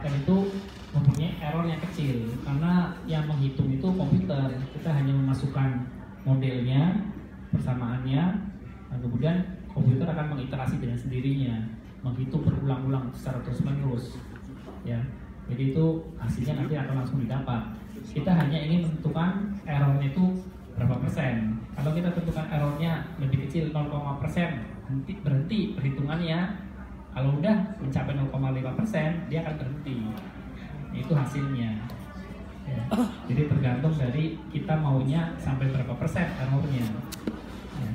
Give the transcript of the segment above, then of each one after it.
dapatkan itu mempunyai error yang kecil, karena yang menghitung itu komputer. Kita hanya memasukkan modelnya, persamaannya, dan kemudian komputer akan mengiterasi dengan sendirinya, menghitung berulang-ulang secara terus-menerus. Ya, jadi itu hasilnya nanti akan langsung didapat. Kita hanya ingin menentukan errornya itu berapa persen. Kalau kita tentukan errornya lebih kecil 0,% berhenti perhitungannya. Kalau udah mencapai 0,5% dia akan berhenti. Itu hasilnya. Ya. Jadi tergantung dari kita maunya sampai berapa persen errornya. Ya.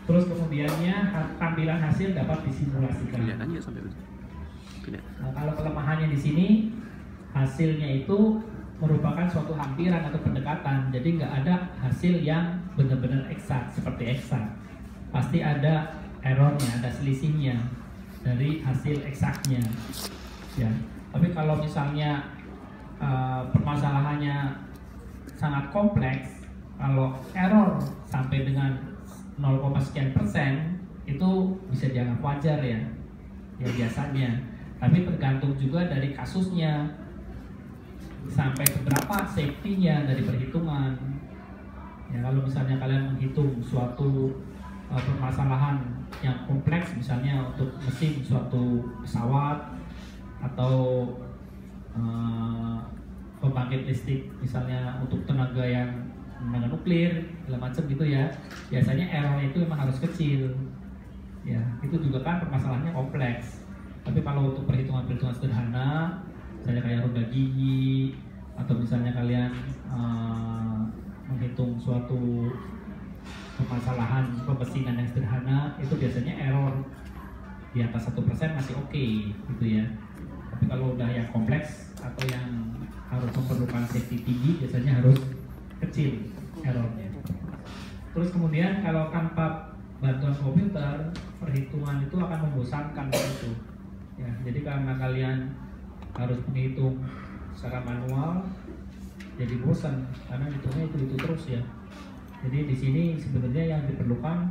Terus kemudiannya tampilan hasil dapat disimulasikan. Nah, kalau kelemahannya di sini hasilnya itu merupakan suatu hampiran atau pendekatan. Jadi nggak ada hasil yang benar-benar eksak seperti eksak. Pasti ada errornya, ada selisihnya dari hasil eksaknya. Ya. Tapi kalau misalnya permasalahannya sangat kompleks, kalau error sampai dengan 0, sekian persen itu bisa dianggap wajar ya biasanya. Tapi tergantung juga dari kasusnya, sampai seberapa safety-nya dari perhitungan. Ya, kalau misalnya kalian menghitung suatu permasalahan yang kompleks, misalnya untuk mesin suatu pesawat atau pembangkit listrik, misalnya untuk tenaga yang tenaga nuklir, segala macam gitu ya, biasanya errornya itu memang harus kecil. Ya, itu juga kan permasalahannya kompleks. Tapi kalau untuk perhitungan-perhitungan sederhana, misalnya kayak roda gigi, atau misalnya kalian menghitung suatu permasalahan pemesinan yang sederhana, itu biasanya error di atas 1% masih oke, gitu ya. Tapi kalau udah yang kompleks atau yang harus memerlukan safety tinggi, biasanya harus kecil errornya. Terus kemudian kalau tanpa bantuan komputer, perhitungan itu akan membosankan itu. Ya, jadi karena kalian harus menghitung secara manual, jadi bosan karena hitungnya itu terus ya. Jadi di sini sebenarnya yang diperlukan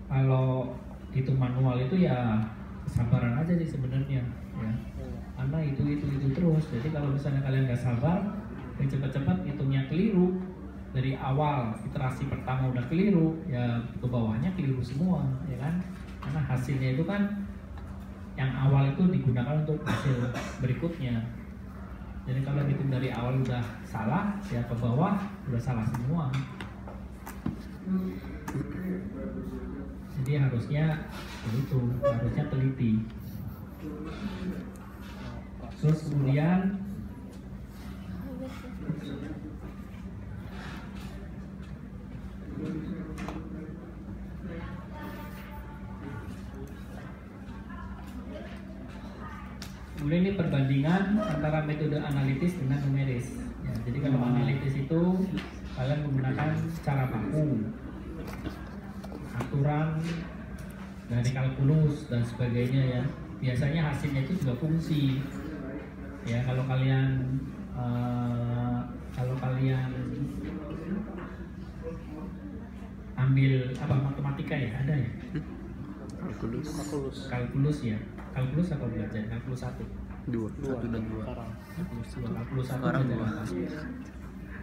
kalau hitung manual itu ya kesabaran aja sih sebenarnya ya. Karena itu terus. Jadi kalau misalnya kalian nggak sabar, yang cepat-cepat hitungnya keliru, dari awal iterasi pertama udah keliru, ya ke bawahnya keliru semua, ya kan? Karena hasilnya itu kan yang awal itu digunakan untuk hasil berikutnya. Jadi kalau hitung dari awal udah salah, ya ke bawah udah salah semua. Jadi harusnya harusnya teliti. Terus kemudian ini perbandingan antara metode analitis dengan numeris. Ya, jadi kalau analitis itu kalian menggunakan cara baku, aturan dari kalkulus dan sebagainya ya. Biasanya hasilnya itu juga fungsi. Ya kalau kalian ambil apa matematika ya ada ya. Kalkulus ya. Kalkulus atau belajar? Kalkulus 1 dan 2. Kalkulus 1 sekarang 2.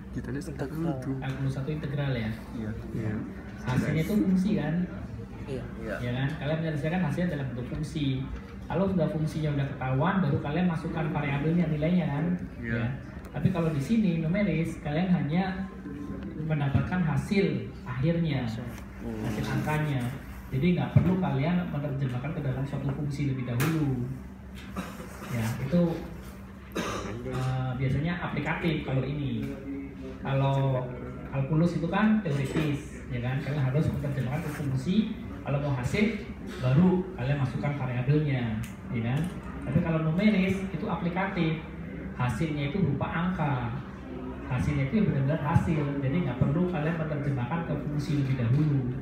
Kita ini kalkulus 1 integral ya? Iya. Hasilnya itu fungsi kan? Iya. Ya kan? Kalian menyelesaikan hasilnya dalam bentuk fungsi. Kalau sudah fungsinya udah ketahuan, baru kalian masukkan variabelnya, nilainya kan? Iya. Ya. Tapi kalau di sini numeris, kalian hanya mendapatkan hasil akhirnya, hasil angkanya. Jadi nggak perlu kalian menerjemahkan ke dalam suatu fungsi lebih dahulu. Ya, itu biasanya aplikatif kalau ini. Kalau kalkulus itu kan teoritis, ya kan? Kalian harus menerjemahkan ke fungsi. Kalau mau hasil, baru kalian masukkan variabelnya, ya kan? Tapi kalau numeris itu aplikatif, hasilnya itu berupa angka. Hasilnya itu benar-benar hasil. Jadi nggak perlu kalian menerjemahkan ke fungsi lebih dahulu.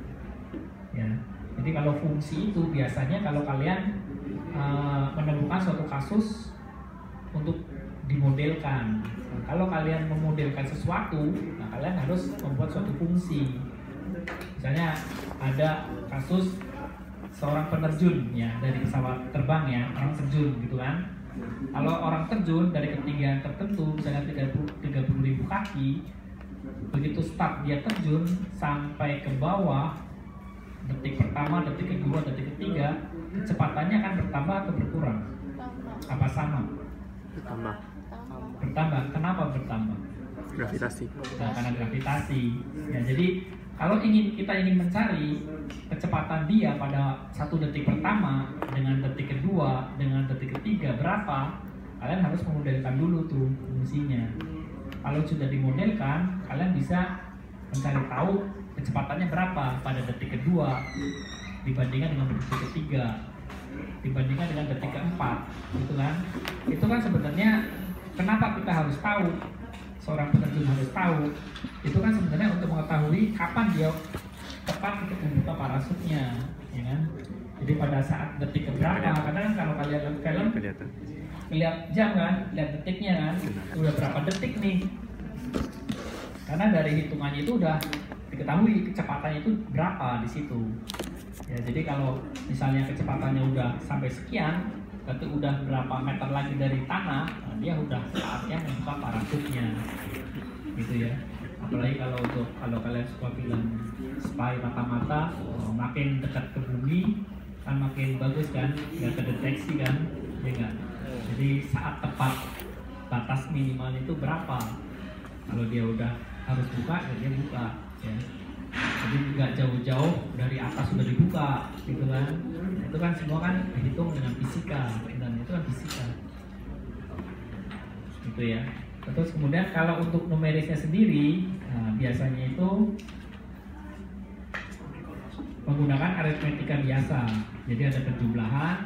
Ya. Jadi kalau fungsi itu biasanya kalau kalian menemukan suatu kasus untuk dimodelkan. Nah, kalau kalian memodelkan sesuatu, nah kalian harus membuat suatu fungsi. Misalnya ada kasus seorang penerjun ya dari pesawat terbang ya, orang terjun gitu kan. Kalau orang terjun dari ketinggian tertentu, misalnya 30.000 kaki, begitu start dia terjun sampai ke bawah, detik pertama, detik kedua, detik ketiga, kecepatannya akan bertambah atau berkurang? Apa sama? Bertambah. Bertambah. Kenapa bertambah? Gravitasi. Nah, karena gravitasi. Ya, jadi kalau kita ingin mencari kecepatan dia pada 1 detik pertama dengan detik kedua dengan detik ketiga berapa, kalian harus memodelkan dulu tuh fungsinya. Kalau sudah dimodelkan, kalian bisa mencari tahu kecepatannya berapa pada detik kedua dibandingkan dengan detik ketiga, dibandingkan dengan detik keempat, gitu kan? Itu kan sebenarnya kenapa kita harus tahu, seorang penerjun harus tahu, itu kan sebenarnya untuk mengetahui kapan dia tepat untuk membuka parasutnya, ya kan? Jadi pada saat detik keberapa, karena kan kalau kalian lihat jam kan, lihat detiknya kan, udah berapa detik nih? Karena dari hitungannya itu udah diketahui kecepatannya itu berapa di situ. Ya, jadi kalau misalnya kecepatannya udah sampai sekian, berarti udah berapa meter lagi dari tanah, nah dia udah saatnya membuka parasutnya, gitu ya. Apalagi kalau kalian suka film spy mata-mata, makin dekat ke bumi kan makin bagus kan, nggak terdeteksi kan, ya nggak. Jadi saat tepat batas minimal itu berapa? Kalau dia udah harus buka, ya dia buka, ya. Jadi nggak jauh-jauh dari atas sudah dibuka, gitu kan? Itu kan semua kan dihitung dengan fisika, dan itu kan fisika, gitu ya. Terus kemudian kalau untuk numerisnya sendiri, nah, biasanya itu menggunakan aritmetika biasa. Jadi ada penjumlahan,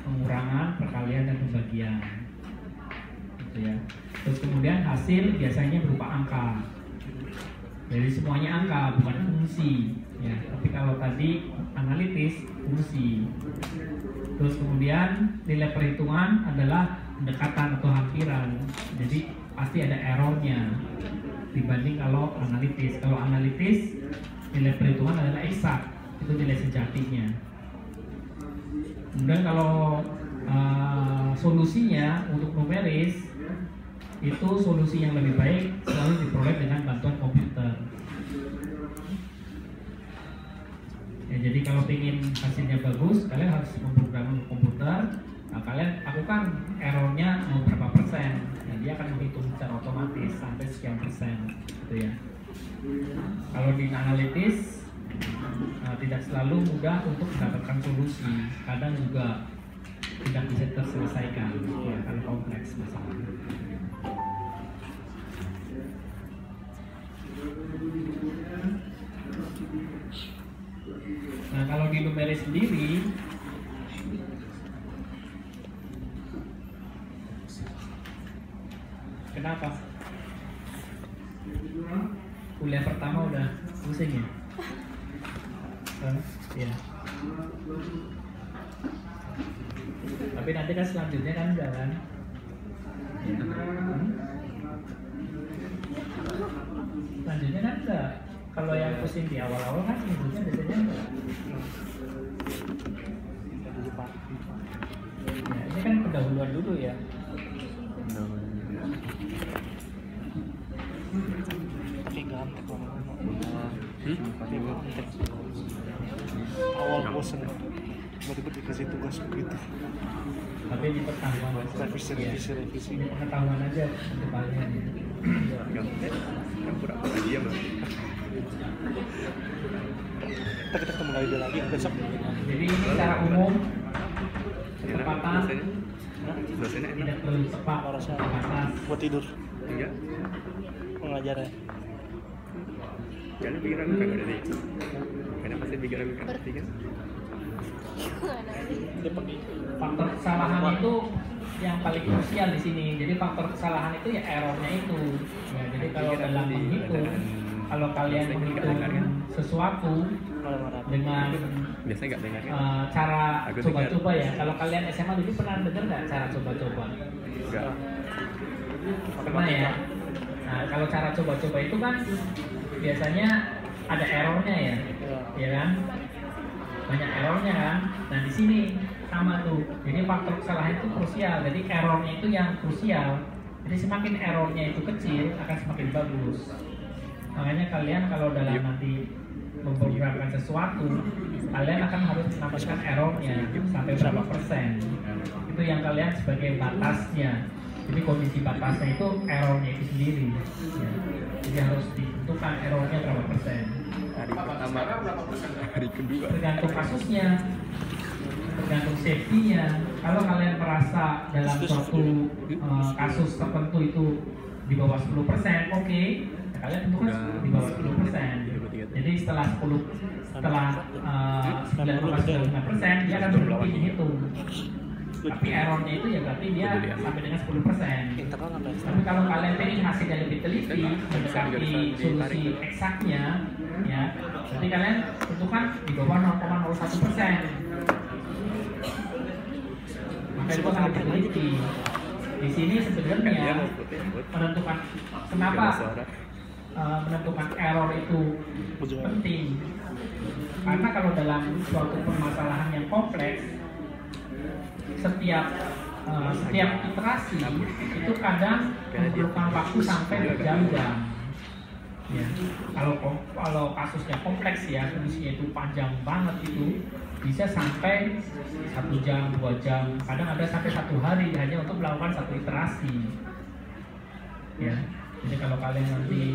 pengurangan, perkalian, dan pembagian, gitu ya. Terus kemudian hasil biasanya berupa angka. Jadi semuanya angka, bukan fungsi, ya. Tapi kalau tadi analitis, fungsi. Terus kemudian nilai perhitungan adalah pendekatan atau hampiran. Jadi pasti ada errornya dibanding kalau analitis. Kalau analitis nilai perhitungan adalah eksak, itu nilai sejatinya. Kemudian kalau solusinya untuk numeris, itu solusi yang lebih baik selalu diperoleh dengan bantuan komputer. Ya, jadi kalau ingin hasilnya bagus, kalian harus memprogram komputer. Nah, kalian lakukan errornya mau berapa persen, nah, dia akan menghitung secara otomatis sampai sekian persen, gitu ya. Kalau di analitis tidak selalu mudah untuk mendapatkan solusi, kadang juga tidak bisa terselesaikan, ya, karena kompleks masalahnya. Nah, kalau di numeris sendiri, kenapa? Kuliah pertama udah pusing ya? Ya. Tapi nanti kan selanjutnya kan enggak kan? Ya. Selanjutnya kan enggak. Kalau yang pusing di awal-awal kan selanjutnya biasanya enggak. Ya, ini kan pendahuluan dulu ya. Awal bosan, tiba-tiba dikasih tugas begitu. Tapi di pengetahuan revisi. Ini pengetahuan aja depannya. Yang pura-pura diam lah. Kita ketemu lagi besok. Jadi ini secara umum ketepatan Dosennya enak. tidak perlu tepat terbatas. Buat tidur. Enggak. Pengajarnya. Karena pikiran kan udah deh. Karena pasti pikiran kan pasti kan. Faktor kesalahan itu yang paling krusial di sini. Jadi faktor kesalahan itu ya errornya itu. Ya, jadi kalau dalam menghitung, kalau kalian menghitung sesuatu dengan biasanya nggak dengar kan? Cara coba-coba ya. Kalau kalian SMA dulu pernah dengar nggak cara coba-coba? Enggak. Pernah ya. Nah, kalau cara coba-coba itu kan biasanya ada errornya ya, ya kan? banyak errornya kan. Nah di sini sama tuh, jadi faktor kesalahan itu krusial, jadi errornya itu yang krusial. Jadi semakin errornya itu kecil akan semakin bagus. Makanya kalian kalau dalam nanti memprogramkan sesuatu, kalian akan harus menambahkan errornya sampai berapa persen. Itu yang kalian sebagai batasnya. Jadi kondisi batasnya itu errornya itu sendiri. Ya. Jadi harus ditentukan errornya berapa persen. Hari pertama, hari kedua. Tergantung kasusnya, tergantung safety-nya. Kalau kalian merasa dalam suatu kasus tertentu itu di bawah 10%, oke. Kalian tentukan di bawah 10%. Jadi setelah 9,5% dia akan berhenti dihitung. Tapi errornya itu ya berarti dia sampai dengan 10%. Tapi kalau kalian ingin hasilnya lebih teliti, mendekati solusi eksaknya, ya, berarti kalian tentukan di bawah 0,01%. Maka itu akan teliti. Di sini sebenarnya menentukan kenapa menentukan error itu penting, karena kalau dalam suatu permasalahan yang kompleks, setiap iterasi itu kadang memerlukan waktu sampai berjam-jam. Ya. Kalau kasusnya kompleks ya, fungsinya itu panjang banget itu bisa sampai 1 jam, 2 jam, kadang ada sampai 1 hari hanya untuk melakukan satu iterasi. Ya. Jadi kalau kalian nanti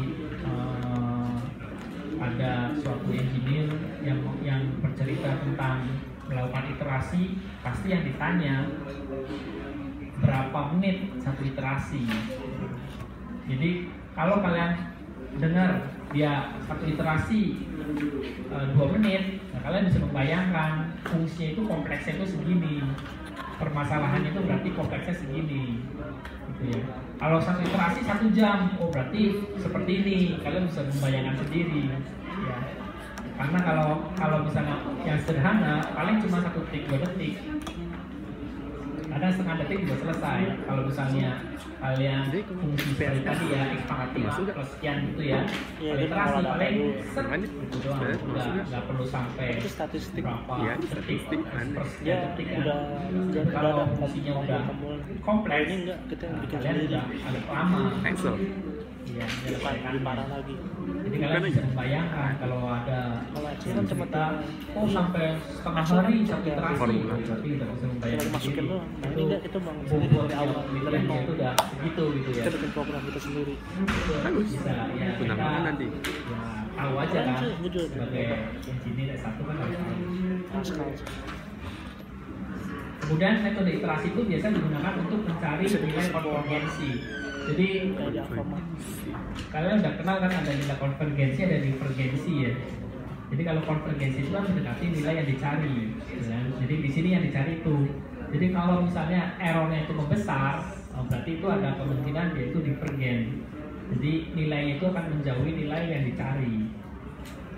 ada suatu engineer yang bercerita tentang melakukan iterasi, pasti yang ditanya berapa menit satu iterasi. Jadi kalau kalian dengar dia satu iterasi 2 menit, nah kalian bisa membayangkan fungsinya itu kompleksnya itu segini, permasalahannya itu berarti kompleksnya segini, gitu ya. Kalau satu iterasi 1 jam, oh berarti seperti ini, kalian bisa membayangkan sendiri, ya. Karena kalau misalnya yang sederhana, paling cuma 1 detik, 2 detik, kadang setengah detik juga selesai. Kalau misalnya kalian fungsi seperti tadi ya, ekspansi plus sekian gitu ya, literasi paling set gitu doang, nggak perlu sampai berapa detik, sepersekian detik kan. Kalau fungsinya udah kompleks, kalian udah agak lama. Iya, menyelesaikan parah lagi. Jadi kalian bisa membayangkan kalau ada cerita, oh sampai setengah hari satu iterasi, tapi tidak bisa membayangkan sendiri. Itu bobot literasinya itu udah segitu gitu ya. Kita bikin program kita sendiri. Bisa ya. Kita nanti. Ya, tahu aja kan. Sebagai engineer S1 kan harus tahu. Kemudian metode iterasi itu biasa digunakan untuk mencari nilai konvergensi. Jadi kalian udah kenal kan ada nilai konvergensi, ada divergensi ya. Jadi kalau konvergensi itu kan mendekati nilai yang dicari, ya. Jadi di sini yang dicari itu. Jadi kalau misalnya errornya itu membesar, berarti itu ada kemungkinan yaitu divergen. Jadi nilainya itu akan menjauhi nilai yang dicari.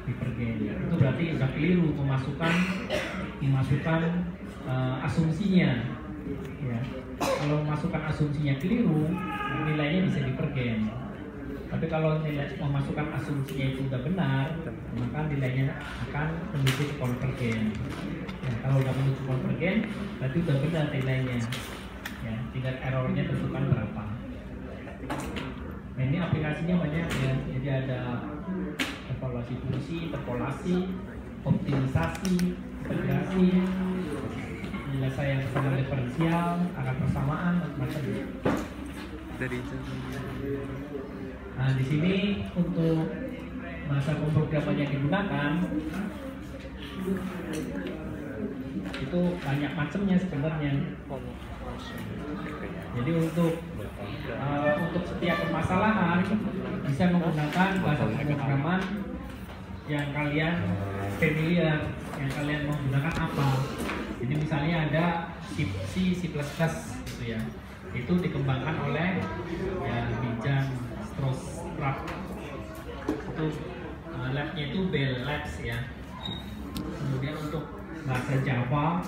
Divergen. Itu berarti udah keliru memasukkan asumsinya. Ya. Kalau memasukkan asumsinya keliru, nilainya bisa divergen. Tapi kalau nilai memasukkan asumsinya itu udah benar, maka nilainya akan menuju ke konvergen. Ya, kalau udah menuju konvergen, berarti udah benar nilainya. Ya, tinggal errornya tentukan berapa. Nah ini aplikasinya banyak ya. Jadi ada evaluasi fungsi, interpolasi, optimisasi, integrasi, penyelesaian kesalahan diferensial, akar persamaan, macam-macam. Nah di sini untuk bahasa pemrograman yang digunakan itu banyak macamnya sebenarnya. Jadi untuk setiap permasalahan bisa menggunakan bahasa pemrograman yang kalian familiar, yang kalian mau gunakan apa. Jadi misalnya ada C++ gitu ya, itu dikembangkan oleh ya Bijan Strostrup, itu labnya itu Bell Labs ya. Kemudian untuk bahasa Java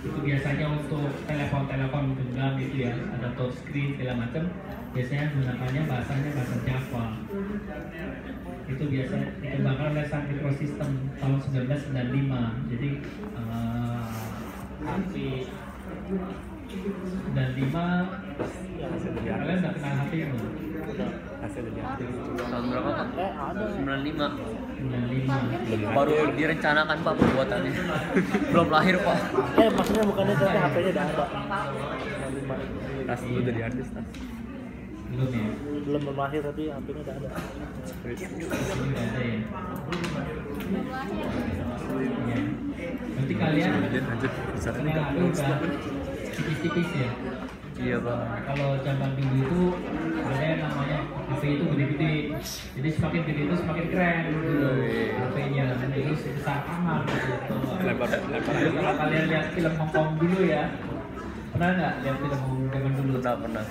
Itu biasanya untuk telepon genggam gitu ya, ada touchscreen segala macam. Biasanya gunakannya bahasanya bahasa Java. Itu biasa dikembangkan oleh Sun Microsystem tahun 1995. Jadi HP 95 kalian udah kenal HP itu? Hasil dari artis. Tahun berapa Pak? Ada. 95. 95. Baru direncanakan Pak pembuatannya. Belum lahir Pak. Maksudnya bukan itu, tapi HP-nya udah ada. Tas dulu dari artis tas. Belum ya? Belum lahir tapi HP-nya udah ada. Ini udah ada ya? Ya. Berarti kalian Lanjut bisa kan? kenal HP udah tipis-tipis ya? Iya Pak. Kalau zaman dulu itu ada yang namanya HP itu gede-gede, jadi semakin gede itu semakin keren gitu HP-nya, jadi sebesar kamar gitu. Lebar Kalau kalian lihat film Hongkong dulu ya, pernah nggak lihat film Hongkong zaman dulu? Pernah.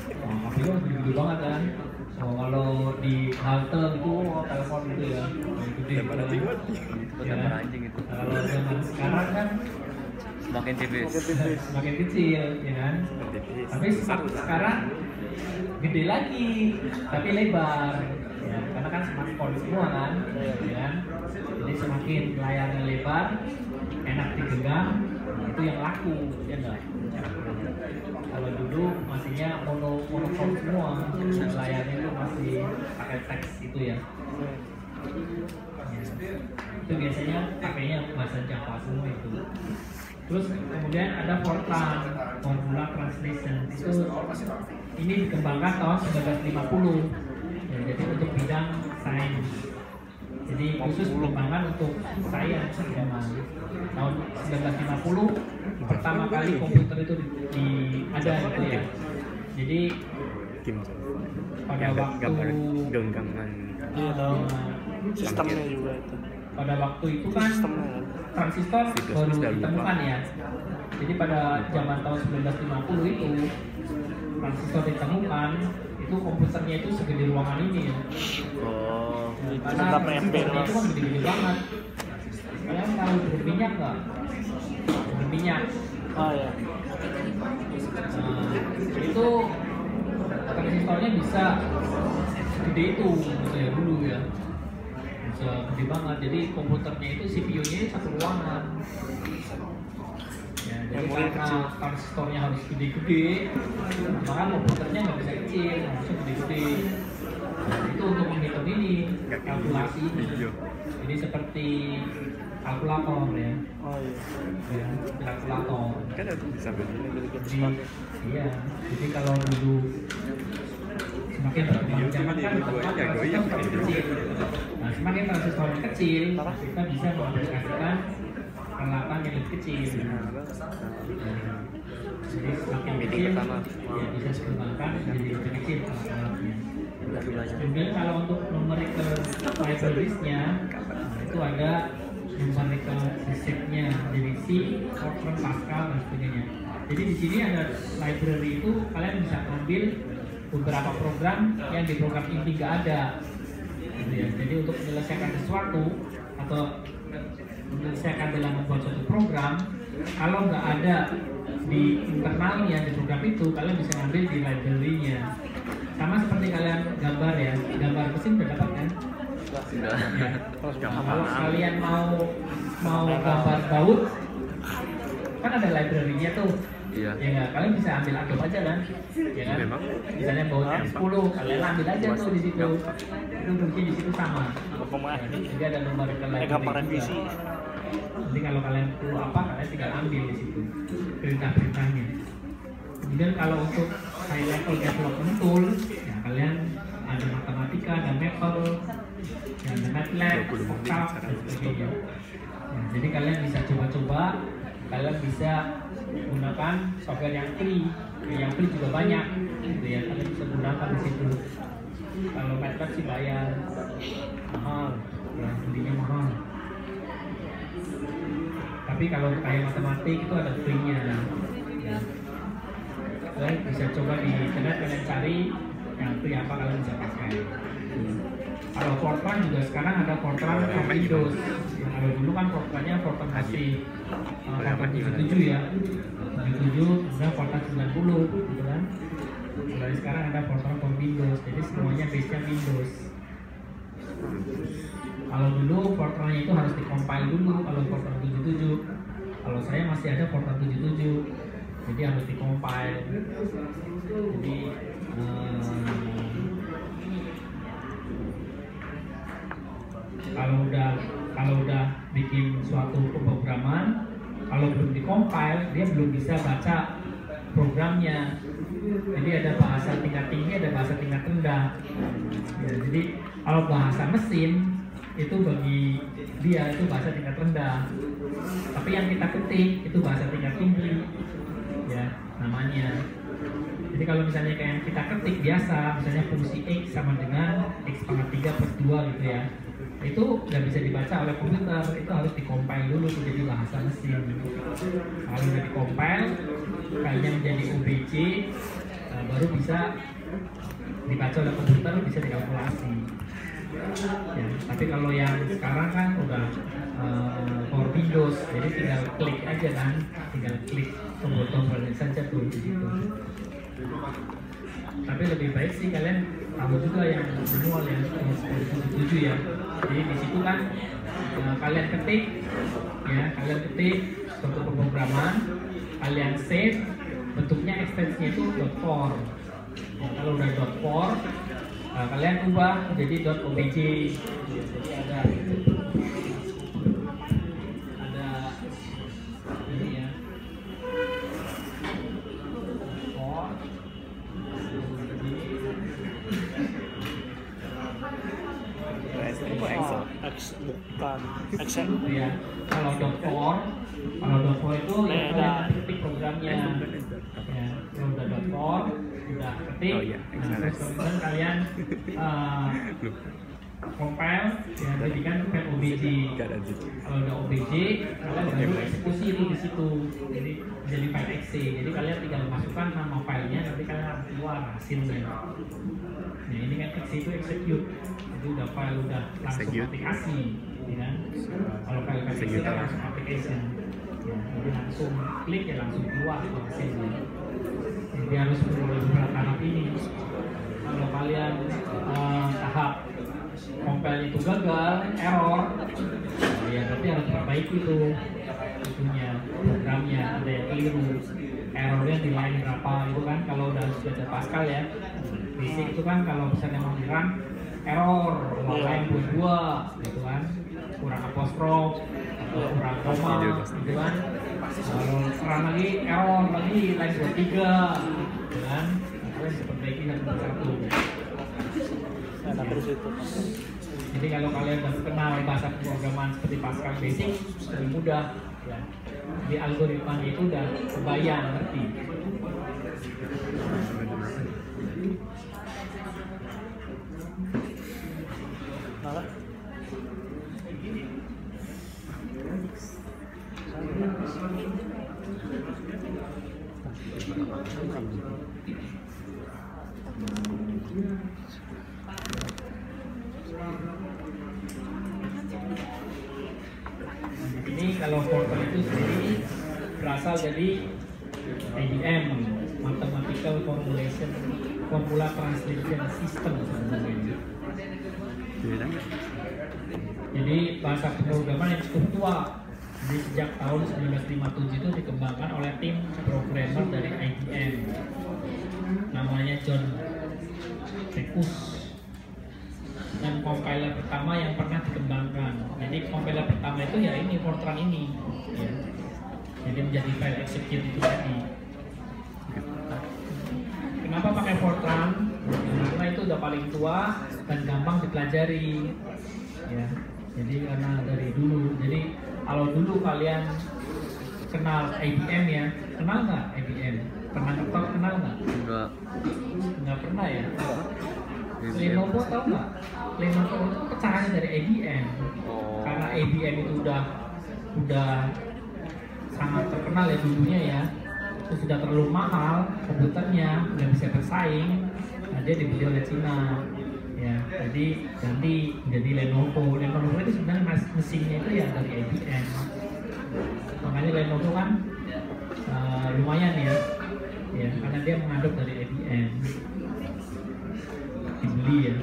HP-nya gede banget kan. Kalau di halte itu telepon gitu ya, gede lebar gitu. anjing. Itu Ya gambar kan? anjing itu. Kalau zaman sekarang kan Semakin tipis. semakin kecil, ya kan? Tapi sekarang gede lagi, tapi lebar. Ya, karena kan smartphone semua kan, ya kan? Jadi semakin layarnya lebar, enak digenggam, itu yang laku, ya enggak? Kalau dulu masihnya monokrom semua, layarnya itu masih pakai teks itu ya. Itu biasanya pakainya bahasa Java semua itu. Terus kemudian ada Fortran, Formula Translation. Itu ini dikembangkan tahun 1950. Ya, jadi untuk bidang sains. Jadi khusus dikembangkan untuk sains memang. Tahun 1950 pertama kali komputer itu ada gitu ya. Jadi Kim pada waktu gambar genggaman. Iya tahu. Sistemnya juga itu. pada waktu itu kan Sistemnya. transistor baru ditemukan ya. Jadi pada zaman tahun 1950 itu transistor ditemukan, itu komputernya itu segede ruangan ini ya. Oh. Karena transistornya itu kan gede-gede banget. Kalian tahu berminyak nggak? Berminyak. Oh ya. Nah, itu transistornya bisa segede itu gitu ya dulu ya. Bisa gede banget. Jadi komputernya itu CPU-nya satu ruangan. Ya, jadi Memori karena kecil. transistornya harus gede-gede, maka komputernya nggak bisa kecil, harusnya gede-gede. Nah, itu untuk menghitung ini kalkulasi. Jadi seperti kalkulator ya. Oh iya. Ya, kalkulator. Kan ada bisa begini. Jadi, iya. Jadi kalau dulu semakin berkembang zaman kan transistor semakin kecil. Nah, semakin transistornya kecil, kita bisa mengaplikasikan peralatan yang lebih kecil. Jadi semakin kecil, ya bisa dikembangkan jadi lebih kecil alat-alatnya. Kemudian kalau untuk numerical libraries-nya, itu ada numerical system-nya, jadi C, Fortran, Pascal dan sebagainya. Jadi di sini ada library itu kalian bisa ambil beberapa program yang di program inti nggak ada. Gitu ya. Jadi untuk menyelesaikan sesuatu atau menyelesaikan dalam membuat suatu program, kalau nggak ada di internalnya di program itu, kalian bisa ambil di library-nya. Sama seperti kalian gambar ya, gambar mesin udah dapat kan? Sudah. Kalau kalian mau gambar baut, kan ada library-nya tuh. Iya. Ya nggak, kalian bisa ambil Adobe aja kan? Ya kan? Memang. Misalnya baut M10, kalian ambil aja tuh di situ. Itu fungsinya di situ sama. Jadi ada numerical library. Gambar juga. revisi. Jadi kalau kalian perlu apa, kalian tinggal ambil di situ perintah-perintahnya. Kemudian kalau untuk high level development tool, ya kalian ada matematika, ada Maple, ada MATLAB, Octave, dan sebagainya. Ya, jadi kalian bisa coba-coba, kalian bisa gunakan software yang free juga banyak, gitu ya. Kalian bisa gunakan di situ. Kalau MATLAB sih bayar mahal, ya belinya mahal. Tapi kalau kayak matematik itu ada free-nya. Ya. Kalian bisa coba di internet, kalian cari yang free apa kalian bisa pakai. Kalau Fortran juga sekarang ada Fortran untuk Windows. Kalau dulu kan Fortran-nya Fortran masih Fortran 77 ya, 77, kemudian Fortran 90 gitu kan. Dari sekarang ada Fortran for Windows, jadi semuanya base-nya Windows. Kalau dulu Fortran-nya itu harus dikompil dulu kalau Fortran 77. Kalau saya masih ada Fortran 77, jadi harus dikompil. Jadi kalau udah bikin suatu pemrograman, kalau belum dikompil dia belum bisa baca programnya. Jadi ada bahasa tingkat tinggi, ada bahasa tingkat rendah. Ya, jadi kalau bahasa mesin itu bagi dia itu bahasa tingkat rendah. Tapi yang kita ketik itu bahasa tingkat tinggi, ya namanya. Jadi kalau misalnya kayak yang kita ketik biasa, misalnya fungsi X sama dengan X pangkat 3 plus 2 gitu ya, itu nggak bisa dibaca oleh komputer, itu harus dikompil dulu menjadi bahasa mesin. Kalau udah dikompil, kayaknya menjadi OBJ, baru bisa dibaca oleh komputer, bisa dikalkulasi. Ya, tapi kalau yang sekarang kan udah for Windows, jadi tinggal klik aja kan, tinggal klik tombol-tombolnya saja tuh gitu. Tapi lebih baik sih kalian tahu juga yang manual yang 77 ya. Jadi di situ kan kalian ketik suatu pemrograman, kalian save, bentuknya ekstensinya itu .for. Nah, kalau udah .for, kalian ubah menjadi .obj. Jadi ada ini ya. Bukan Excel. Ya, kalau .for itu ya kalian ketik programnya. Ya, kalau udah udah ketik. Nah, terus kemudian kalian compile, ya jadikan file OBJ. Kalau udah OBJ, kalian baru eksekusi itu di situ. Jadi jadi file exe. Jadi kalian tinggal masukkan nama filenya, nanti kalian harus keluar hasilnya. Nah ini kan exe itu execute. Jadi udah file udah langsung aplikasi, ya kan? Kalau file exe kan langsung application. Ya, jadi langsung klik ya langsung keluar hasilnya. Jadi harus beberapa tahap ini. Kalau kalian tahap compile itu gagal, error, ya berarti harus perbaiki itu itunya, programnya ada yang keliru, errornya di line berapa itu kan. Kalau udah baca Pascal ya, basic itu kan kalau misalnya mau dirun error, line 22 gitu kan, kurang apostrof atau kurang koma gitu kan. Kalau run lagi error lagi line 23 gitu kan, kalian bisa perbaiki satu persatu. Jadi kalau kalian sudah kenal bahasa pemrograman seperti Pascal Basic, lebih mudah ya. Jadi algoritmanya itu udah kebayang, ngerti. Ini kalau Fortran itu sendiri berasal dari ADM, Mathematical Formula Translation System sebenarnya. Jadi bahasa pemrograman yang cukup tua. Jadi sejak tahun 1957 itu dikembangkan oleh tim programmer dari IBM, namanya John Backus. Dan compiler pertama yang pernah dikembangkan. Jadi compiler pertama itu ya ini Fortran ini. Ya. Jadi menjadi file execute itu tadi. Kenapa pakai Fortran? Karena itu udah paling tua dan gampang dipelajari. Ya. Jadi karena dari dulu. Jadi kalau dulu kalian kenal IBM ya, kenal nggak IBM? Pernah kenal nggak? Enggak. Nggak pernah ya? Lenovo tau nggak? Lenovo itu pecahannya dari IBM. Karena IBM itu udah sangat terkenal ya dulunya ya. Terus sudah terlalu mahal komputernya, nggak bisa bersaing. Nah, dia dibeli oleh Cina. ya. Jadi ganti jadi Lenovo. Lenovo itu sebenarnya mesinnya itu ya dari IBM. Makanya Lenovo kan lumayan ya, karena dia mengadop dari IBM, dibeli ya.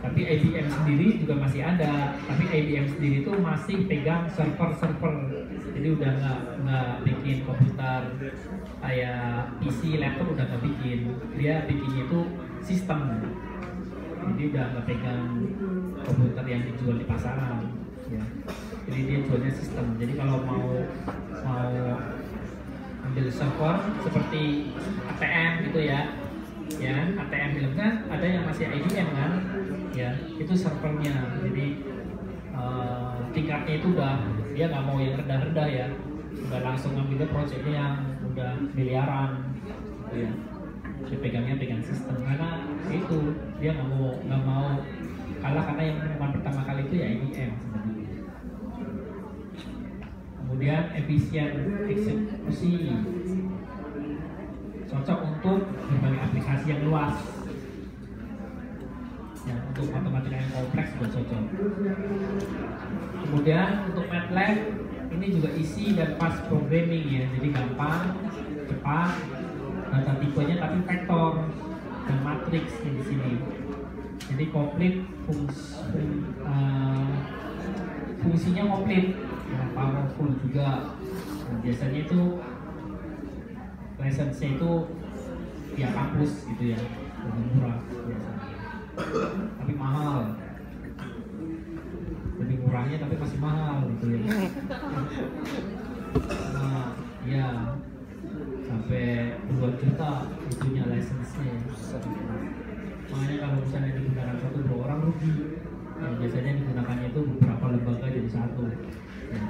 Tapi IBM sendiri juga masih ada, tapi IBM sendiri itu masih pegang server, jadi udah nggak bikin komputer kayak PC, laptop udah nggak bikin, dia bikinnya itu sistem, jadi udah nggak pegang komputer yang dijual di pasaran, ya. Jadi dia jualnya sistem. Jadi kalau mau ambil server seperti ATM gitu ya, ATM film kan ada yang masih IBM kan, ya itu servernya. Jadi tingkatnya itu udah dia nggak mau yang rendah-rendah ya, udah langsung ngambilnya proyeknya yang udah miliaran, gitu ya. Dia pegang sistem karena itu dia nggak mau kalah karena yang penemuan pertama kali itu ya IBM sebenarnya. Kemudian efisien eksekusi, cocok untuk berbagai aplikasi yang luas. Ya, untuk matematika yang kompleks juga cocok. Kemudian untuk MATLAB ini juga easy dan fast programming ya, jadi gampang, cepat, data tipenya tapi vektor dan matriks di sini. Jadi komplit fungsinya komplit, ya, powerful juga. Nah, biasanya itu license-nya itu via kampus gitu ya, lebih murah biasanya. Tapi mahal, lebih murahnya tapi masih mahal gitu ya. Nah, ya sampai 2 juta itunya license-nya. Makanya kalau misalnya digunakan 1-2 orang rugi. Ya, biasanya digunakannya itu beberapa lembaga jadi satu ya,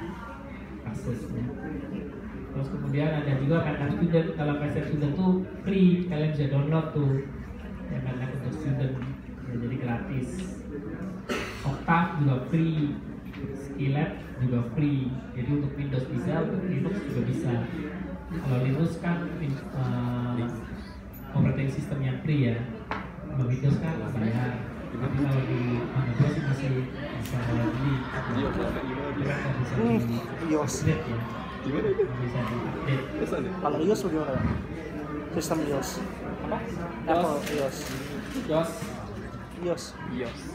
aksesnya. Terus kemudian ada juga MATLAB Student. Kalau MATLAB Student tuh free, kalian bisa download tuh ya, MATLAB untuk student ya, jadi gratis. Octave juga free, Skylab juga free. Jadi untuk Windows bisa, untuk Linux juga bisa. Kalau Linux kan operating system yang free ya, kalau Windows kan bayar. Tapi kalau di Windows sih masih bisa beli, bisa di iOS. update ya. Bisa di-update. Kalau iOS bagaimana? Sistem iOS. Apa? Apple iOS.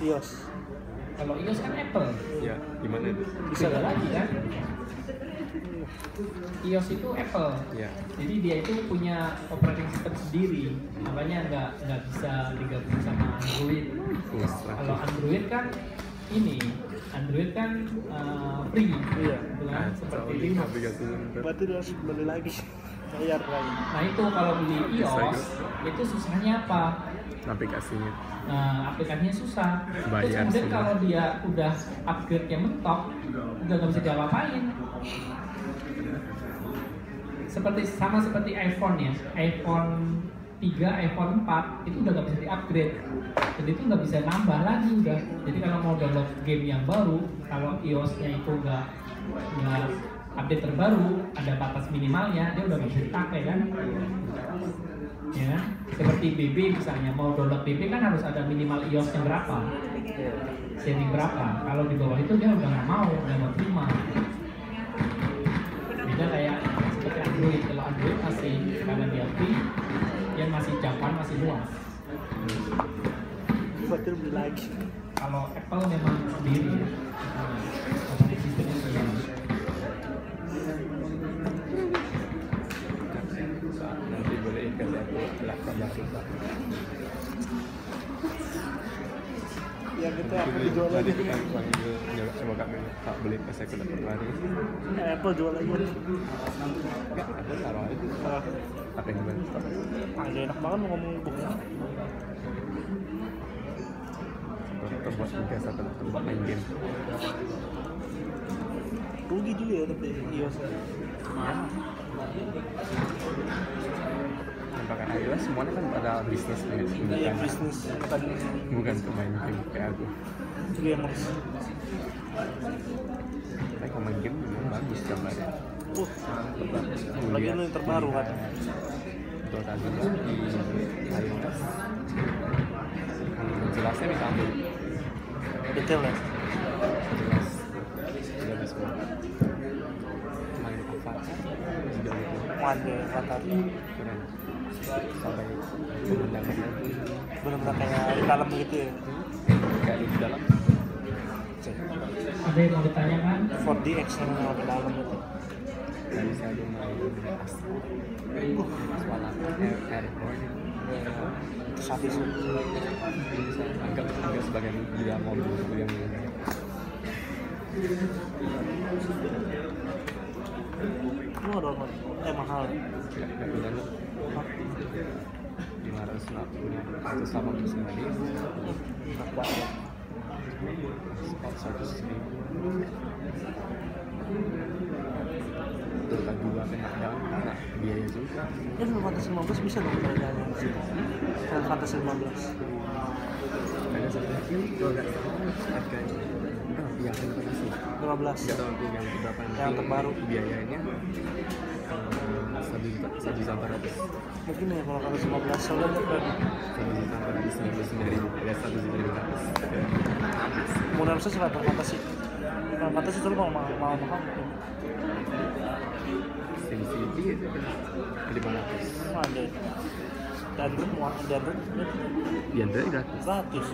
iOS. Kalau iOS kan Apple. Ya, gimana itu? Bisa Beda lagi kan? iOS itu Apple. Ya. Jadi dia itu punya operating system sendiri, makanya nggak bisa digabung sama Android. Kalau Android kan Android kan free, Iya. gitu kan? Seperti Linux. Berarti dia harus beli lagi, bayar lagi. Nah itu kalau beli iOS itu susahnya apa? Aplikasinya. Aplikasinya susah. Terus Bayar kemudian semua. kalau dia udah upgrade-nya mentok, udah nggak bisa diapa-apain. Sama seperti iPhone ya, iPhone 3, iPhone 4 itu udah nggak bisa di-upgrade. Jadi itu nggak bisa nambah lagi udah. Jadi kalau mau download game yang baru, kalau iOS-nya itu nggak update terbaru, ada batas minimalnya, dia udah nggak bisa dipakai kan? Ya, seperti BB misalnya, mau download BB kan harus ada minimal iOS yang berapa, setting berapa. Kalau di bawah itu dia udah nggak mau, udah nggak terima. Beda kayak seperti Android. Kalau Android masih karena dia free, dia masih jangkauan masih luas. Berarti beli lagi. Kalau Apple memang sendiri, operating sistemnya sendiri. Nanti boleh kasih aku laptop baru. Ya gitu aku jual lagi. Tadi kan panggil nyolok sama kami tak beli pas aku dapat lari. Apple jual lagi. Enggak, aku taruh aja. Apa yang gimana? Agak enak banget mau ngomong buku. Terbuat juga satu tempat main game. Rugi juga ya tapi iOS. Pakai iOS semuanya kan ada bisnis nih, Iya bisnis bukan untuk main game kayak aku. gamers. Tapi kalau main game memang bagus gambarnya. Lagi ini yang terbaru kan. Betul tadi di iOS jelasnya bisa ambil Detail ya. jelas udah bisa main Avatar juga gitu Waduh, Avatar. keren sampai pemandangannya Bener-bener kayak di dalam gitu ya. kayak di dalam Ada yang mau ditanyakan? 4D action yang di dalam itu. nggak bisa dia main Astro airport Itu sadis. bisa anggap sebagai di dalam mobil itu yang Lu ada apa? Mahal. nggak bilang 589 ribu Enak banget. spot 100 ribu Dota 2 kena down nah biaya juga Ya Final Fantasy 15 bisa dong kalau jalan di situ. Final Fantasy 15. ada satu lagi harganya yang Fantasy 15. nggak tahu aku yang berapa Yang terbaru. biayanya 1.400.000 Mungkin ya Final Fantasy 15 soalnya kan 1.499.000 ada 1.500.000 modal saya Final Fantasy. Final Fantasy itu mahal. SimCity 500 Ada. Dandruk di Android gratis gratis.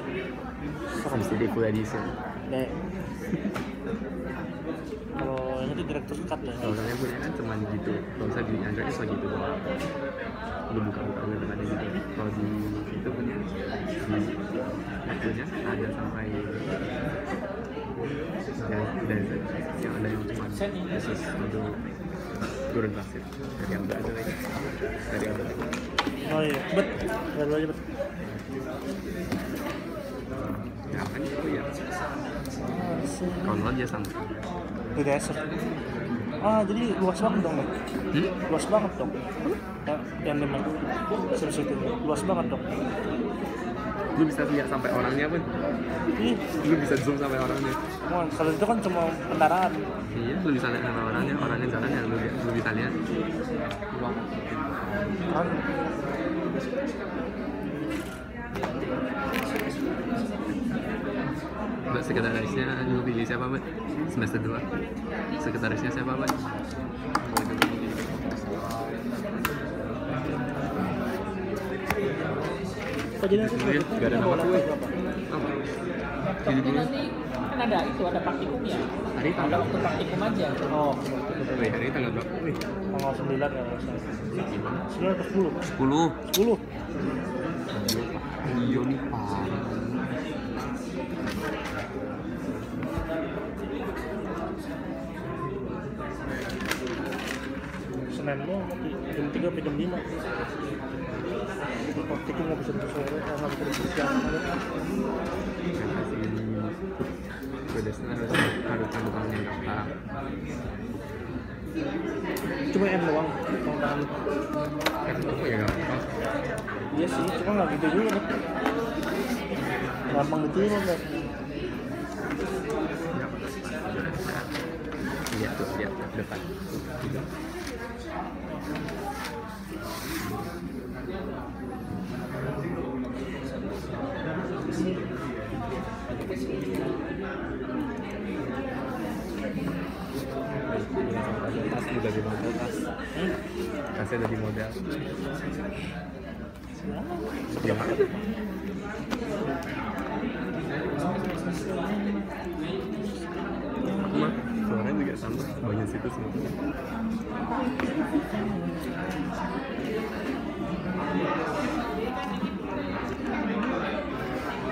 SimCity full edition Dek. Kalau ini tuh direktur cut ya. soalnya punya kan cuma gitu kalau misalnya di Android cuma gitu doang lu buka-buka nggak ada gitu kalau di itu punya punya ada sampai yang ada yang cuma khusus untuk turun pasir dari yang nggak ada lagi dari yang ada Oh iya, baru aja bet. ya kan itu ya kalau dia sama Di desert. Jadi luas banget dong. Luas banget dong. Yang memang situ luas banget dong. lu bisa lihat sampai orangnya pun Ih, lu bisa zoom sampai orangnya kalau itu kan cuma kendaraan. iya lu bisa lihat sampai orangnya jalan ya lu bisa lihat wow. Kan Mbak sekretarisnya lu pilih siapa Mbak? Semester 2 sekretarisnya siapa Mbak? kok jadi nanti Gak ada nama gue Jadi nanti kan ada praktikumnya. Hari Ada waktu praktikum aja. Oh, Wih, hari ini tanggal berapa? Wih, tanggal 9 ya masalah. gimana? 9 atau 10? 10 10. Iya nih parah Senin lo nanti jam 3 sampai jam 5. Praktikum nggak bisa sore karena nggak bisa siang. Pedasnya harus tanda tangannya gampang Cuma M doang, tangan. kan apa ya gampang Iya sih, cuma nggak gitu juga kan. Gampang gitu kan. iya tuh lihat depan gitu. Tas juga di model tasnya udah di model ya mah suaranya juga sama banyak situ semua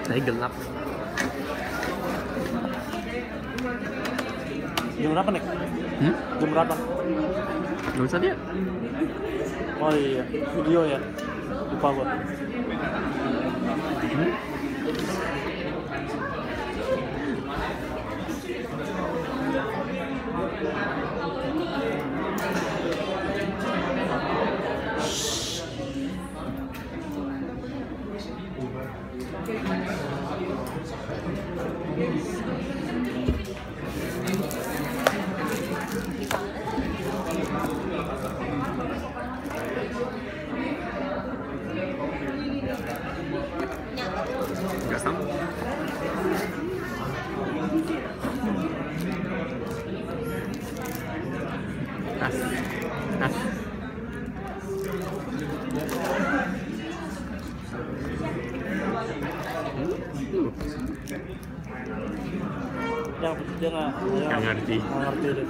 saya gelap Jam berapa nih? Jam berapa? nggak usah lihat Oh iya, video ya. Lupa gua. nggak sama Yang dia nggak ngerti. Nggak ngerti deh.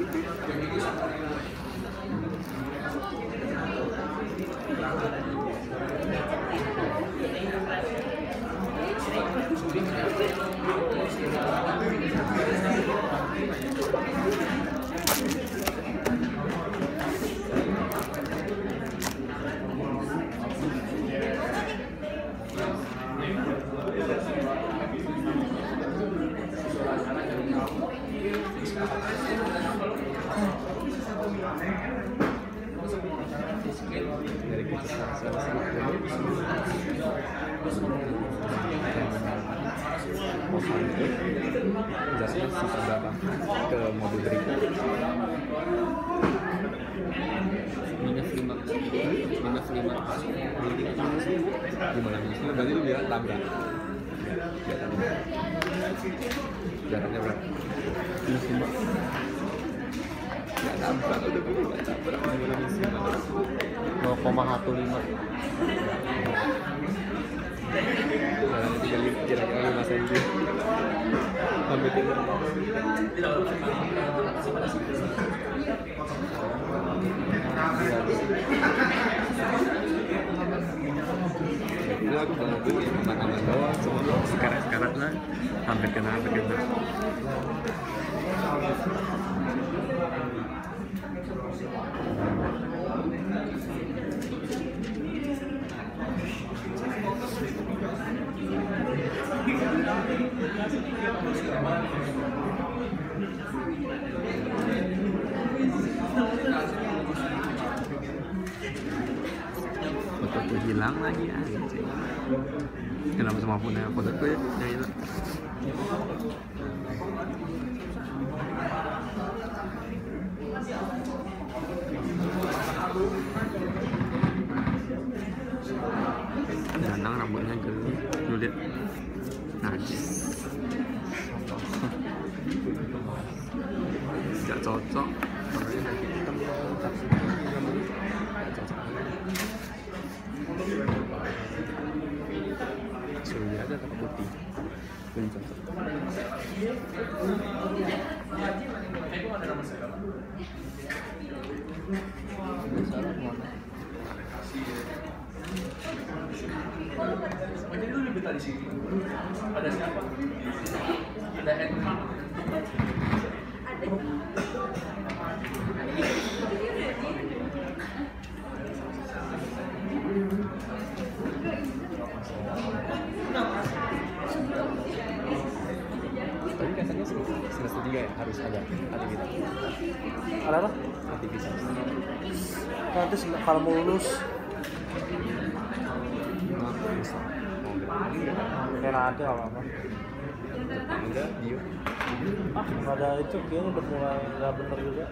Dari kita selesai jasnya sisa berapa ke mobil berikut -5 gimana minusnya berarti lu bilang tabrak jaraknya berapa? -5 nggak tabrak udah gue nggak tabrak gimana minusnya 0,15. jaraknya 3 kira-kira 5 cm hampir tidak itu aku bawa mobil ya aman-aman doang semua sekarat-sekarat lah hampir kena fotoku hilang lagi anjing. Kenapa semua punya fotoku ya hilang? Danang rambutnya geli, lu lihat. Najis. Gak cocok. Warnanya kayak hitam, gak cocok. Suruh dia aja tak putih. Belum cocok. Jadi lu lebih tadi sini. Ada siapa? Ada Edma. Tapi katanya semester 3 ya harus ada aktivitas. Ada apa? Aktivitas. Nanti kalau mau lulus Bisa. kayak nanti apa-apa. Enggak, dia. Nggak ada itu kayaknya udah mulai nggak bener juga.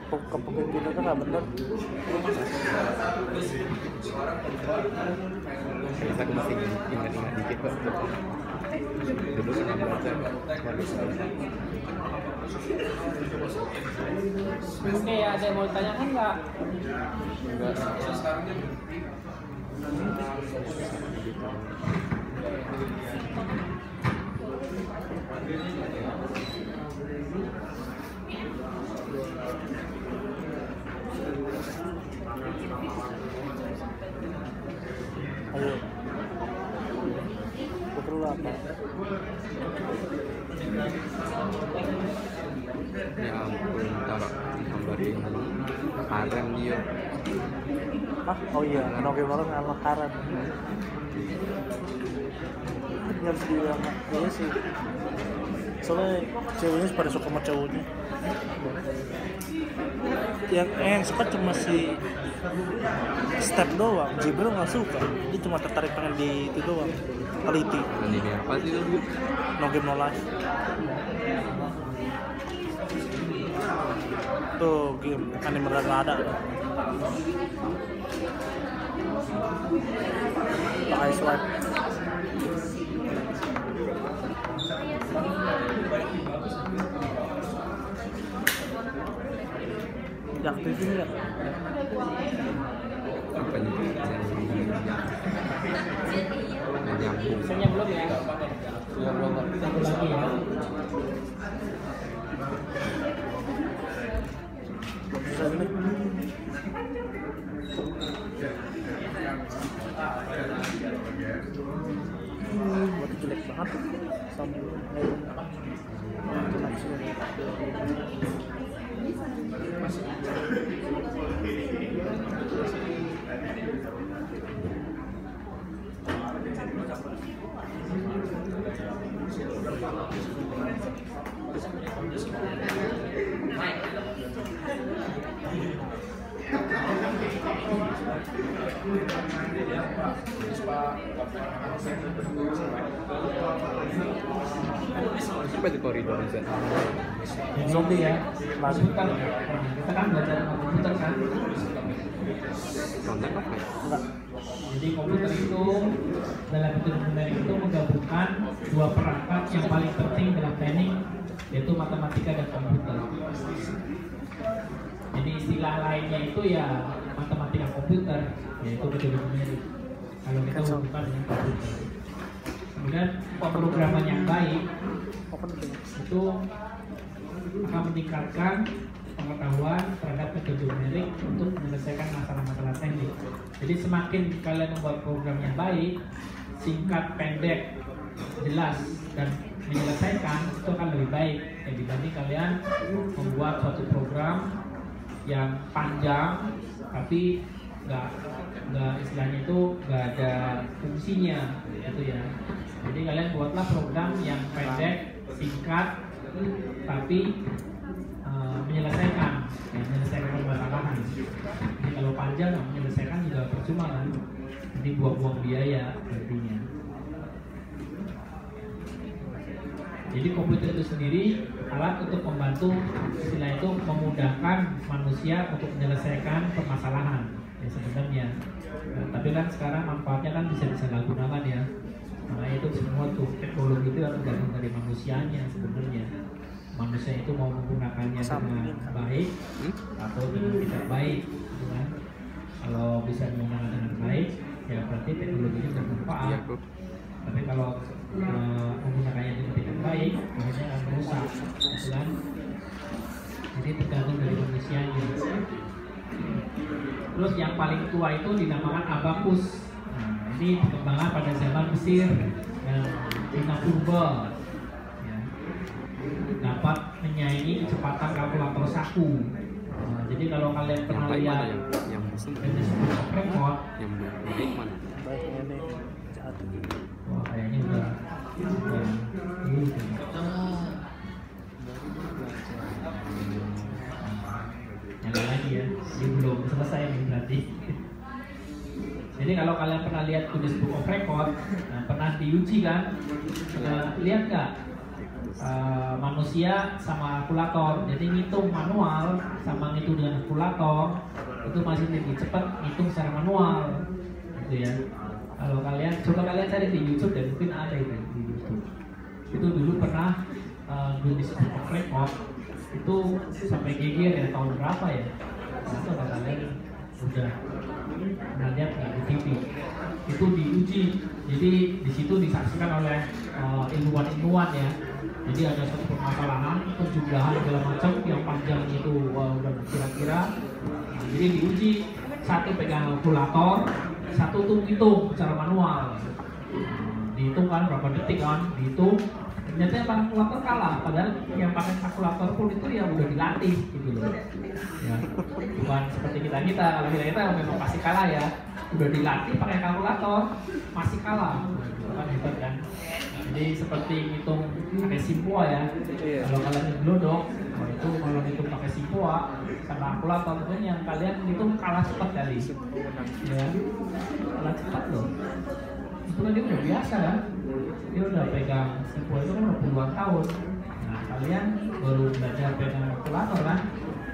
Kepemimpinan kan nggak bener. Ternyata aku masih ingat-ingat dikit kok. Dulu pernah belajar Oke, ada yang mau ditanyakan nggak? enggak Ayo. Perlu apa? ya ampun taruh gambarin harem dia Oh iya, Noge malam ngalah karan. Ini harus dibilang, iya sih. Soalnya ceweknya pada suka sama cowoknya. Yang suka cuma si Step doang, Jibril nggak suka. Dia cuma tertarik pengen di itu doang. Teliti. ini apa sih lu? Noge no life. Tuh game anime nggak ada. Pakai swipe. Diaktifin nggak? Apa nih? Nyambung. Misalnya belum ya? Satu lagi ya. Susah gini. Buat jelek banget sama Sampai di koridor bisa. Zombie ya, komputer. Kita kan belajar komputer kan. Konten apa ya? enggak. Jadi komputer itu dalam hitung numerik itu menggabungkan dua perangkat yang paling penting dalam teknik, yaitu matematika dan komputer. Jadi istilah lainnya itu ya matematika komputer, yaitu metode numerik. Kalau kita hubungkan dengan komputer. Kemudian pemrograman yang baik itu akan meningkatkan pengetahuan terhadap metode numerik untuk menyelesaikan masalah-masalah teknik. Jadi semakin kalian membuat program yang baik, singkat, pendek, jelas, dan menyelesaikan, itu akan lebih baik dibanding kalian membuat suatu program yang panjang tapi nggak istilahnya itu nggak ada fungsinya gitu ya. Jadi kalian buatlah program yang pendek, singkat, tapi menyelesaikan permasalahan. Jadi kalau panjang menyelesaikan juga percuma kan, jadi buang-buang biaya artinya. Jadi komputer itu sendiri alat untuk membantu, istilah itu memudahkan manusia untuk menyelesaikan permasalahan ya sebenarnya. Nah, tapi kan sekarang manfaatnya kan bisa disalahgunakan ya. Makanya itu semua tuh teknologi itu tergantung dari manusianya sebenarnya. Manusia itu mau menggunakannya dengan baik atau dengan tidak baik, gitu kan? Kalau bisa menggunakan dengan baik, ya berarti teknologinya bermanfaat. Tapi kalau menggunakannya dengan tidak baik, akhirnya akan merusak, gitu kan? Jadi tergantung dari manusianya. Terus yang paling tua itu dinamakan abakus. Nah, ini perkembangan pada zaman Mesir dan Cina purba. Dapat menyaingi kecepatan kalkulator saku. Nah, jadi kalau kalian pernah lihat yang bosan Guinness Book of Record, yang baik mana? Baiknya nih jahat. wah kayaknya udah nyala lagi ya, ini belum selesai nih berarti. Jadi kalau kalian pernah lihat Guinness Book of Record, nah, pernah diuji kan? Lihat nggak? Manusia sama kalkulator, jadi ngitung manual sama ngitung dengan kalkulator itu masih lebih cepat ngitung secara manual, gitu ya. Kalau kalian coba kalian cari di YouTube dan mungkin ada itu di YouTube. Itu dulu pernah Guinness Book of Record itu sampai geger ya tahun berapa ya? Itu kalau kalian udah pernah lihat di TV itu diuji, jadi di situ disaksikan oleh ilmuwan-ilmuwan ya. Jadi ada satu permasalahan penjumlahan segala macam yang panjang itu udah kira-kira. Nah, jadi diuji, satu pegang kalkulator, satu tuh hitung secara manual. Dihitung kan berapa detik kan, dihitung. Ternyata yang pakai kalkulator kalah, padahal yang pakai kalkulator pun itu ya udah dilatih gitu loh. Ya, bukan seperti kita kalau kita memang pasti kalah ya. Udah dilatih pakai kalkulator masih kalah, kan hebat kan. Jadi seperti hitung pakai simpoa ya. Kalau kalian ngeglodok, itu kalau hitung pakai simpoa sama kalkulator itu yang kalian hitung kalah cepat kali. Ya, kalah cepat loh. Itu kan dia udah biasa kan. Dia udah pegang simpoa itu kan udah puluhan tahun. Nah kalian baru belajar pegang kalkulator kan.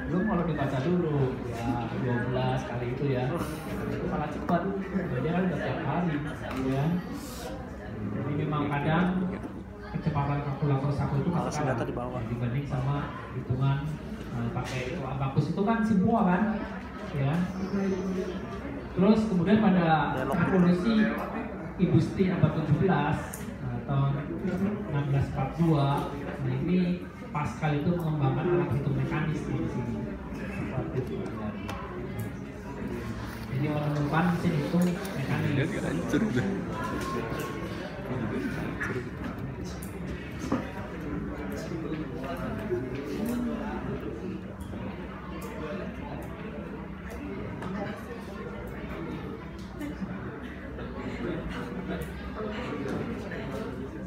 Belum kalau dibaca dulu ya 12 kali itu ya. Itu kalah cepat. Jadi kan udah tiap hari ya. Jadi memang kadang kecepatan kalkulator saku itu masih kalah dibanding sama hitungan pakai itu abakus itu kan simpoa kan, ya. Terus kemudian pada revolusi industri abad 17, tahun 1642. Nah ini Pascal itu mengembangkan alat hitung mekanis di sini. Jadi menemukan mesin hitung mekanis. Hancur udah.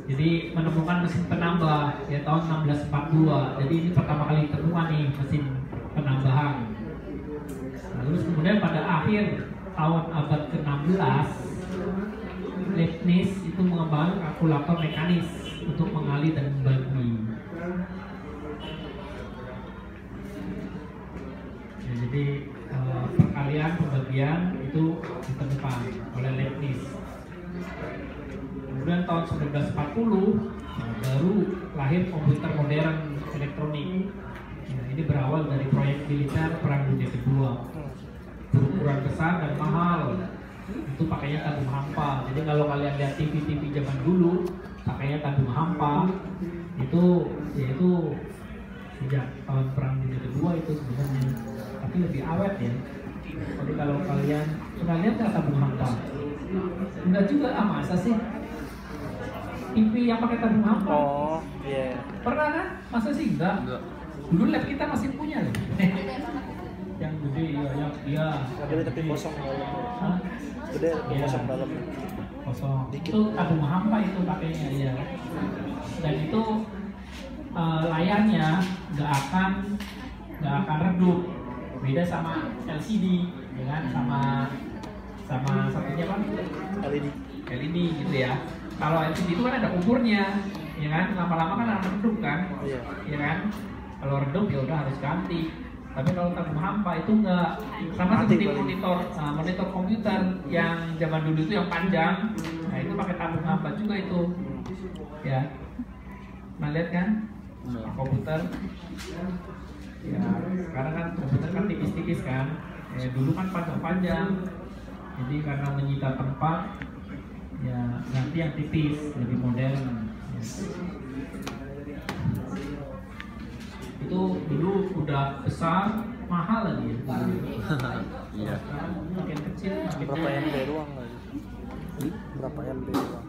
Jadi menemukan mesin penambah ya tahun 1642. Jadi ini pertama kali ditemukan nih mesin penambahan. Nah, terus kemudian pada akhir tahun abad ke-16 Leibniz itu mengembangkan kalkulator mekanis untuk mengali dan membagi. Ya, jadi perkalian pembagian itu ditemukan oleh Leibniz. Kemudian tahun 1940 baru lahir komputer modern elektronik. Nah, ini berawal dari proyek militer Perang Dunia Kedua. Berukuran besar dan mahal. Itu pakainya tabung hampa. Jadi kalau kalian lihat TV zaman dulu, pakainya tabung hampa. Itu yaitu sejak tahun Perang Dunia Kedua itu sebenarnya. Tapi lebih awet ya. Jadi kalau kalian pernah lihat nggak tabung hampa? Enggak juga, masa sih? TV yang pakai tabung hampa. Oh, iya. Yeah. Pernah kan? Masa sih enggak? Dulu lab kita masih punya loh. Yang gede ya, iya. Gede tapi kosong dalam. Hah? Gede Iya. kosong dalam. Kosong. Dikit. Itu tabung hampa itu pakainya ya. Dan itu layarnya nggak akan redup. Beda sama LCD, ya kan? Sama satunya apa? LED gitu ya. Kalau LCD itu kan ada umurnya, ya kan? Lama-lama kan akan redup kan, Iya. ya kan? Kalau redup ya udah harus ganti. Tapi kalau tabung hampa itu enggak, sama seperti monitor komputer yang zaman dulu itu yang panjang, nah itu pakai tabung hampa juga itu, ya. Nah lihat kan, komputer, ya sekarang kan komputer kan tipis-tipis kan, dulu kan panjang-panjang, jadi karena menyita tempat. Ya, nanti yang tipis, lebih modern. Ya. Itu dulu udah besar, mahal lagi ya. Iya. Sekarang makin kecil, makin Berapa MB ruang lagi? Berapa MB ruang?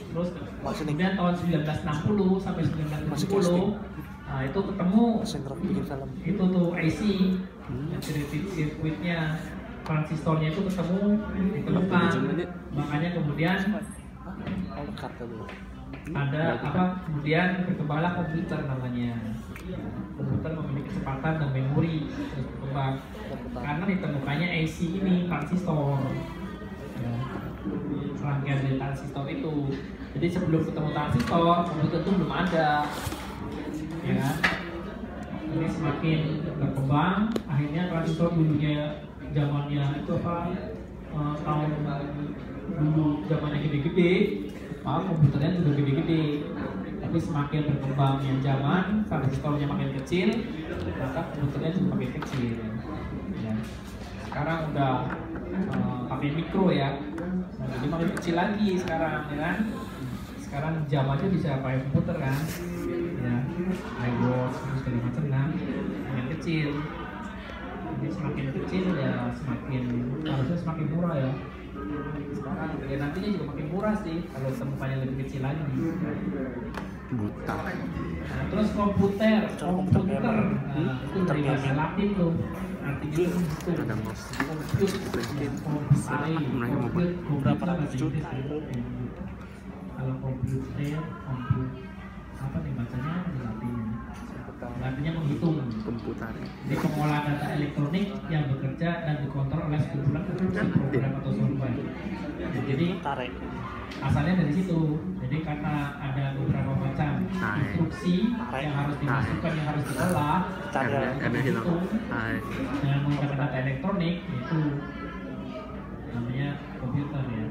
Terus Masih kemudian tahun 1960 sampai 1970 nah itu ketemu Mesin rak bikin film. itu tuh IC yang sirkuitnya transistornya itu ketemu ditemukan, makanya kemudian Oh, lekat tadi. ada apa kemudian berkembanglah komputer namanya. Komputer memiliki kecepatan dan memori terus berkembang karena ditemukannya IC ini transistor ya, rangkaian dari transistor itu. Jadi sebelum ketemu transistor komputer itu belum ada ya kan. Ini semakin berkembang akhirnya transistor dulunya zamannya itu apa tahun dulu zamannya gede-gede, maka komputernya juga gede-gede. Tapi semakin berkembang yang zaman transistornya makin kecil, maka komputernya juga makin kecil. Ya. Sekarang udah pakai mikro ya, nah, jadi makin kecil lagi sekarang, ya kan? Sekarang jam aja bisa pakai komputer kan, ya, iWatch terus segala macam kan, makin kecil. Jadi semakin kecil ya semakin harusnya semakin murah ya. Sekarang ya nantinya juga makin murah sih kalau temukannya lebih kecil lagi. Buta. Nah, terus komputer, nah, itu dari bahasa Latin tuh, artinya itu Ada mas. mereka mau Berapa ratus juta? Kalau komputer, apa nih bacanya di Latin? Artinya menghitung. Komputer. Jadi pengolahan data elektronik yang bekerja dan dikontrol oleh sekumpulan program atau software. Jadi Tarik. asalnya dari situ. Jadi karena ada beberapa macam instruksi yang harus dimasukkan, yang harus diolah, Karena hilang. dengan menggunakan data elektronik itu namanya komputer ya.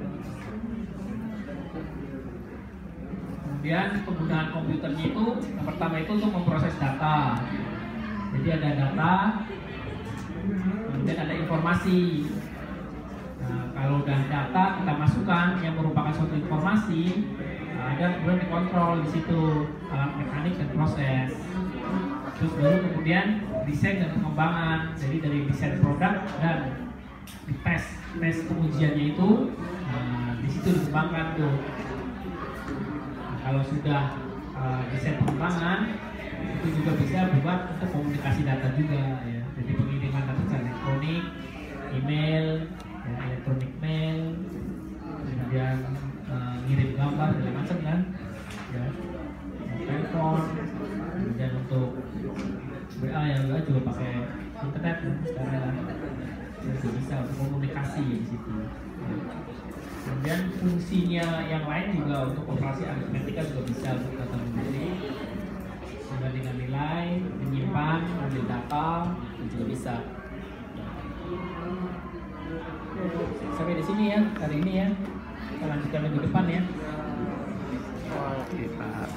Kemudian penggunaan komputernya itu yang pertama itu untuk memproses data. Jadi ada data, kemudian ada informasi. Nah, kalau udah data kita masukkan yang merupakan suatu informasi, ada kemudian dikontrol di situ alat mekanik dan proses. Terus baru kemudian desain dan pengembangan. Jadi dari desain produk dan di tes pengujiannya itu, di situ dikembangkan tuh. Nah, kalau sudah desain pengembangan itu juga bisa buat untuk komunikasi data juga ya. Jadi pengiriman data secara elektronik, email, ya, elektronik mail, kemudian ngirim gambar segala macam kan, ya, telepon, kemudian untuk WA ya juga pakai internet kan sekarang, jadi bisa untuk komunikasi di situ. Ya. Kemudian fungsinya yang lain juga untuk operasi aritmetika juga bisa untuk data mandiri, dengan nilai, menyimpan, ambil data, itu juga bisa. Sampai di sini ya hari ini ya. Kita lanjutkan minggu depan ya. Oke, Pak.